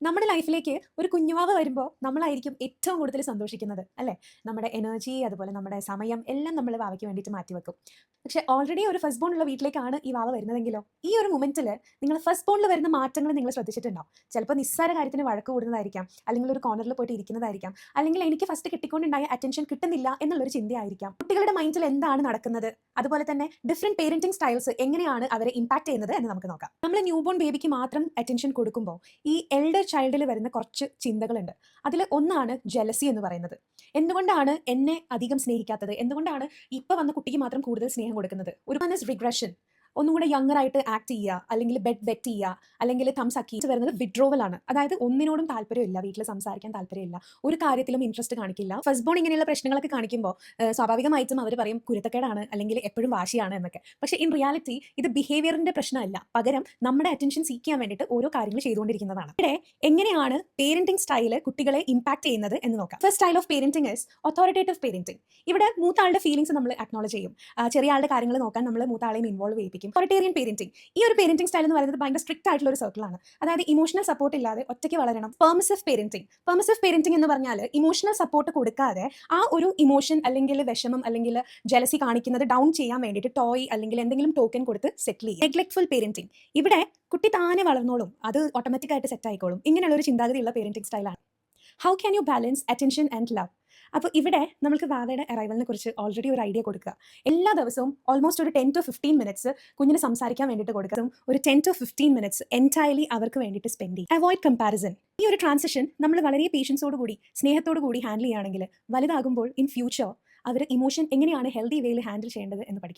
നമ്മുടെ ലൈഫിലേക്ക് ഒരു കുഞ്ഞുവാവ് വരുമ്പോൾ നമ്മളായിരിക്കും ഏറ്റവും കൂടുതൽ സന്തോഷിക്കുന്നത് അല്ലേ? നമ്മുടെ എനർജി അതുപോലെ നമ്മുടെ സമയം എല്ലാം നമ്മൾ വാവയ്ക്ക് വേണ്ടിയിട്ട് മാറ്റിവെക്കും. പക്ഷേ ഓൾറെഡി ഒരു ഫസ്റ്റ് ബോൺ ഉള്ള വീട്ടിലേക്കാണ് ഈ വാവ വരുന്നതെങ്കിലോ, ഈ ഒരു മൊമെന്റിൽ നിങ്ങൾ ഫസ്റ്റ് ബോണിൽ വരുന്ന മാറ്റങ്ങൾ നിങ്ങൾ ശ്രദ്ധിച്ചിട്ടുണ്ടോ? ചിലപ്പോൾ നിസ്സാര കാര്യത്തിന് വഴക്ക് കൂടുന്നതായിരിക്കാം, അല്ലെങ്കിൽ ഒരു കോർണറിൽ പോയിട്ട് ഇരിക്കുന്നതായിരിക്കാം, അല്ലെങ്കിൽ എനിക്ക് ഫസ്റ്റ് കിട്ടിക്കൊണ്ടുണ്ടായ അറ്റൻഷൻ കിട്ടുന്നില്ല എന്നുള്ളൊരു ചിന്തയായിരിക്കാം. കുട്ടികളുടെ മൈൻഡിൽ എന്താണ് നടക്കുന്നത്, അതുപോലെ തന്നെ ഡിഫറെന്റ് പേരന്റിംഗ് സ്റ്റൈൽസ് എങ്ങനെയാണ് അവരെ ഇമ്പാക്ട് ചെയ്യുന്നത് എന്ന് നമുക്ക് നോക്കാം. നമ്മൾ ന്യൂ ബോൺ ബേബിക്ക് മാത്രം അറ്റൻഷൻ കൊടുക്കുമ്പോൾ ഈ എൽഡർ ചൈൽഡിൽ വരുന്ന കുറച്ച് ചിന്തകളുണ്ട്. അതിൽ ഒന്നാണ് ജലസി എന്ന് പറയുന്നത്. എന്തുകൊണ്ടാണ് എന്നെ അധികം സ്നേഹിക്കാത്തത്, എന്തുകൊണ്ടാണ് ഇപ്പൊ വന്ന കുട്ടിക്ക് മാത്രം കൂടുതൽ സ്നേഹം കൊടുക്കുന്നത്? ഒരു റിഗ്രഷൻ, ഒന്നും കൂടെ യങ്ങർ ആയിട്ട് ആക്ട് ചെയ്യുക, അല്ലെങ്കിൽ ബെഡ് വെറ്റ് ചെയ്യുക, അല്ലെങ്കിൽ തംസ് അക്കി വരുന്നത് വിഡ്രോവൽ ആണ്. അതായത് ഒന്നിനോടും താല്പര്യമില്ല, വീട്ടിൽ സംസാരിക്കാൻ താല്പര്യമില്ല, ഒരു കാര്യത്തിലും ഇൻട്രസ്റ്റ് കാണിക്കില്ല. ഫസ്റ്റ് ബോൺ ഇങ്ങനെയുള്ള പ്രശ്നങ്ങളൊക്കെ കാണിക്കുമ്പോൾ സ്വാഭാവികമായിട്ടും അവർ പറയും കുരുത്തക്കേടാണ് അല്ലെങ്കിൽ എപ്പോഴും വാശിയാണ് എന്നൊക്കെ. പക്ഷേ ഇൻ റിയാലിറ്റി ഇത് ബിഹേവിയറിന്റെ പ്രശ്നമല്ല, പകരം നമ്മുടെ അറ്റൻഷൻ സീക്ക് ചെയ്യാൻ വേണ്ടിയിട്ട് ഓരോ കാര്യങ്ങൾ ചെയ്തുകൊണ്ടിരിക്കുന്നതാണ്. ഇവിടെ എങ്ങനെയാണ് പേരന്റിംഗ് സ്റ്റൈല് കുട്ടികളെ ഇമ്പാക്ട് ചെയ്യുന്നത് എന്ന് നോക്കാം. First style of parenting is authoritative parenting. ഇവിടെ മൂത്താളുടെ ഫീലിംഗ്സ് നമ്മൾ അക്നോളജ് ചെയ്യും. ചെറിയ ആളുടെ കാര്യങ്ങൾ നോക്കാൻ നമ്മൾ മൂത്താളെയും ഇൻവോൾവ് ചെയ്യിപ്പിക്കും. ഓതോറിറ്റേറിയൻ പേരന്റിംഗ്, ഈ ഒരു പേരന്റിംഗ് സ്റ്റൈൽ എന്ന് പറയുന്നത് ഭയങ്കര സ്ട്രിക്റ്റ് ആയിട്ടുള്ള ഒരു സർക്കിളാണ്. അതായത് ഇമോഷണൽ സപ്പോർട്ട് ഇല്ലാതെ ഒറ്റയ്ക്ക് വളരണം. പെർമിസീവ് പേരന്റിംഗ് എന്ന് പറഞ്ഞാൽ ഇമോഷണൽ സപ്പോർട്ട് കൊടുക്കാതെ ആ ഒരു ഇമോഷൻ അല്ലെങ്കിൽ വിഷമം അല്ലെങ്കിൽ ജലസി കാണിക്കുന്നത് ഡൗൺ ചെയ്യാൻ വേണ്ടിയിട്ട് ടോയ് അല്ലെങ്കിൽ എന്തെങ്കിലും ടോക്കൻ കൊടുത്ത് സെറ്റിൽ ചെയ്യും. നെഗ്ലെക്ട്ഫുൾ പേരന്റിംഗ്, ഇവിടെ കുട്ടി താനെ വളർന്നോളും, അത് ഓട്ടോമാറ്റിക് ആയിട്ട് സെറ്റ് ആയിക്കോളും. ഇങ്ങനെയുള്ള ഒരു ചിന്താഗതിയുള്ള പേരന്റിംഗ് സ്റ്റൈലാണ്. How can you balance attention and love? അപ്പോൾ ഇവിടെ നമുക്ക് വാവയുടെ അറൈവലിനെ കുറിച്ച് ഓൾറെഡി ഒരു ഐഡിയ കൊടുക്കുക. എല്ലാ ദിവസവും ഓൾമോസ്റ്റ് ഒരു 10 to 15 മിനിറ്റ്സ് കുഞ്ഞിന് സംസാരിക്കാൻ വേണ്ടിയിട്ട് കൊടുക്കുക. ഒരു 10 to 15 മിനിറ്റ്സ് എൻറ്റയർലി അവർക്ക് വേണ്ടിയിട്ട് സ്പെൻഡ് ചെയ്യും. Avoid comparison. ഈ ഒരു ട്രാൻസിഷൻ നമ്മൾ വളരെ പേഷ്യൻസോട് കൂടി സ്നേഹത്തോടു കൂടി ഹാൻഡിൽ ചെയ്യുകയാണെങ്കിൽ വലുതാകുമ്പോൾ ഇൻ ഫ്യൂച്ചർ അവർ ഇമോഷൻ എങ്ങനെയാണ് ഹെൽത്തി വേയിൽ ഹാൻഡിൽ ചെയ്യേണ്ടത് എന്ന് പഠിക്കും.